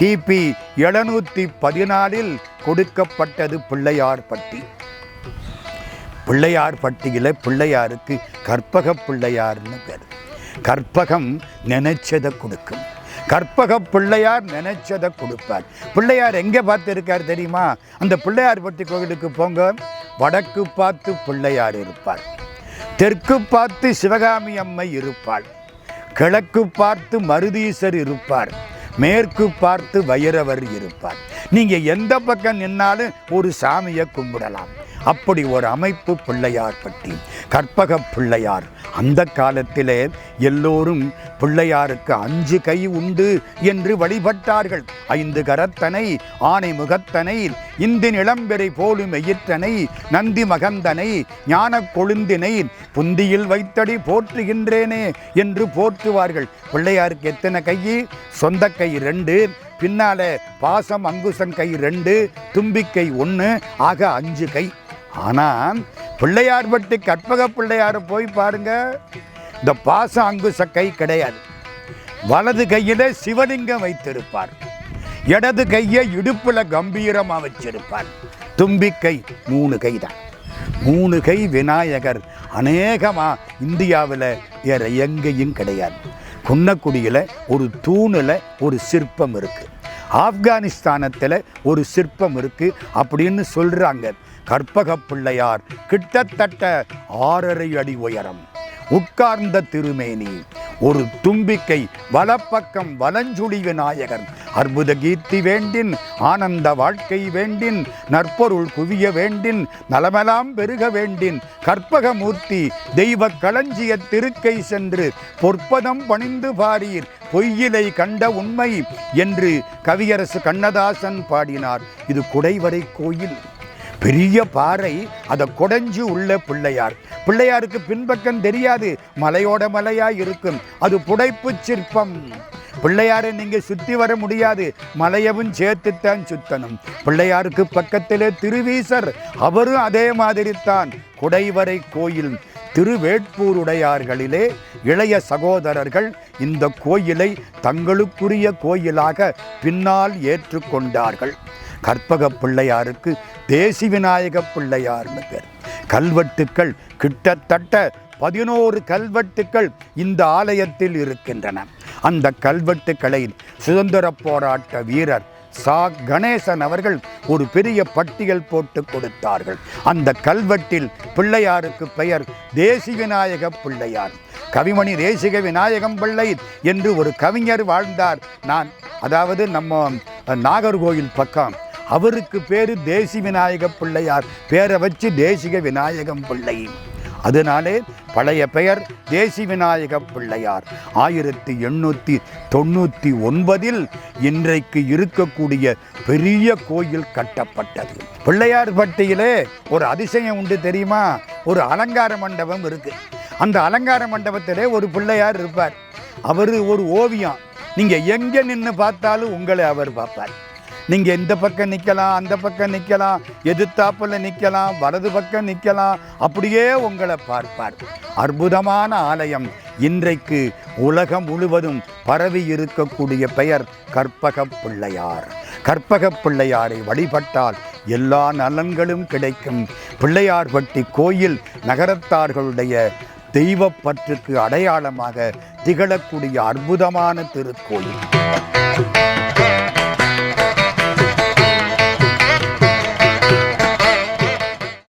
கிபி 714 கொடுக்கப்பட்டது பிள்ளையார்பட்டி. பிள்ளையார்பட்டியில் பிள்ளையாருக்கு கற்பக பிள்ளையார்னு பேர். கற்பகம் நினைச்சதை கொடுக்கும். கற்பக பிள்ளையார் நினைச்சதை கொடுப்பார். பிள்ளையார் எங்கே பார்த்து இருக்கார் தெரியுமா? அந்த பிள்ளையார்பட்டி கோவிலுக்கு போங்க, வடக்கு பார்த்து பிள்ளையார் இருப்பார், தெற்கு பார்த்து சிவகாமி அம்மை இருப்பாள், கிழக்கு பார்த்து மருதீசர் இருப்பார், மேற்கு பார்த்து வைரவர் இருப்பார். நீங்கள் எந்த பக்கம் நின்னாலும் ஒரு சாமியை கும்பிடலாம். அப்படி ஒரு அமைப்பு பிள்ளையார்பட்டி. கற்பக பிள்ளையார். அந்த காலத்திலே எல்லோரும் பிள்ளையாருக்கு 5 கை உண்டு என்று வழிபட்டார்கள். 5 கரத்தனை, ஆனை முகத்தனை, இந்தின் இளம்பெறை போலும் எயிற்றனை, நந்தி மகந்தனை, ஞான கொழுந்தினை புந்தியில் வைத்தடி போற்றுகின்றேனே என்று போற்றுவார்கள். பிள்ளையாருக்கு எத்தனை கை? சொந்த கை 2, பின்னால பாசம் அங்குசம் கை 2, தும்பிக்கை 1, ஆக 5 கை. ஆனால் பிள்ளையார்பட்டி கற்பக பிள்ளையாரை போய் பாருங்க, இந்த பாசம் அங்குச கை கிடையாது. வலது கையில சிவலிங்கம் வைத்திருப்பார், இடது கையை இடுப்புல கம்பீரமா வச்சிருப்பார். தும்பிக்கை 3 கை தான். 3 கை விநாயகர் அநேகமா இந்தியாவில் வேற எங்கேயும் கிடையாது. குன்னக்குடியில் ஒரு தூணில் ஒரு சிற்பம் இருக்கு, ஆப்கானிஸ்தானத்தில் ஒரு சிற்பம் இருக்கு அப்படின்னு சொல்றாங்க. கற்பக பிள்ளையார் கிட்டத்தட்ட 6.5 அடி உயரம், உட்கார்ந்த திருமேனி, ஒரு தும்பிக்கை, வலப்பக்கம் வலஞ்சுழி விநாயகர். அற்புத கீர்த்தி வேண்டின், ஆனந்த வாழ்க்கை வேண்டின், நற்பொருள் குவிய வேண்டின், நலமெல்லாம் பெருக வேண்டின், கற்பகமூர்த்தி தெய்வ களஞ்சிய திருக்கை சென்று பொற்பதம் பணிந்து பாரீர், பொய்யிலை கண்ட உண்மை என்று கவியரசு கண்ணதாசன் பாடினார். இது குடைவரை கோயில், பெரிய பாறை, அதை குடைஞ்சு உள்ள பிள்ளையார். பிள்ளையாருக்கு பின்பக்கம் தெரியாது, மலையோட மலையா இருக்கும். அது புடைப்பு சிற்பம். பிள்ளையாரை நீங்க சுத்தி வர முடியாது, மலையவும் சேர்த்துத்தான் சுத்தணும். பிள்ளையாருக்கு பக்கத்திலே திருவீசர், அவரும் அதே மாதிரி தான். குடைவரை கோயில். திருவேட்பூருடையார்களிலே இளைய சகோதரர்கள் இந்த கோயிலை தங்களுக்குரிய கோயிலாக பின்னால் ஏற்றுக்கொண்டார்கள். கற்பக பிள்ளையாருக்கு தேசி விநாயக பிள்ளையார்னு பேர். கல்வெட்டுக்கள் கிட்டத்தட்ட 11 கல்வெட்டுக்கள் இந்த ஆலயத்தில் இருக்கின்றன. அந்த கல்வெட்டுக்களை சுதந்திர போராட்ட வீரர் சா கணேசன் அவர்கள் ஒரு பெரிய பட்டியல் போட்டு கொடுத்தார்கள். அந்த கல்வெட்டில் பிள்ளையாருக்கு பெயர் தேசி விநாயக பிள்ளையார். கவிமணி தேசிக விநாயகம் பிள்ளை என்று ஒரு கவிஞர் வாழ்ந்தார். அதாவது நம்ம நாகர்கோயில் பக்கம், அவருக்கு பேரு தேசி விநாயக பிள்ளையார். பேரை வச்சு தேசிக விநாயகம் பிள்ளை. அதனாலே பழைய பெயர் தேசி விநாயக பிள்ளையார். 1899 இன்றைக்கு இருக்கக்கூடிய பெரிய கோயில் கட்டப்பட்டது. பிள்ளையார்பட்டியிலே ஒரு அதிசயம் உண்டு தெரியுமா? ஒரு அலங்கார மண்டபம் இருக்கு. அந்த அலங்கார மண்டபத்திலே ஒரு பிள்ளையார் இருப்பார். அவர் ஒரு ஓவியம். நீங்க எங்க நின்று பார்த்தாலும் உங்களை அவர் பார்ப்பார். நீங்கள் இந்த பக்கம் நிற்கலாம், அந்த பக்கம் நிற்கலாம், எதிர்த்தாப்பில் நிற்கலாம், வலது பக்கம் நிற்கலாம், அப்படியே உங்களை பார்ப்பார். அற்புதமான ஆலயம். இன்றைக்கு உலகம் முழுவதும் பரவி இருக்கக்கூடிய பெயர் கற்பக பிள்ளையார். கற்பக பிள்ளையாரை வழிபட்டால் எல்லா நலன்களும் கிடைக்கும். பிள்ளையார்பட்டி கோயில் நகரத்தார்களுடைய தெய்வப்பற்றுக்கு அடையாளமாக திகழக்கூடிய அற்புதமான திருக்கோயில்.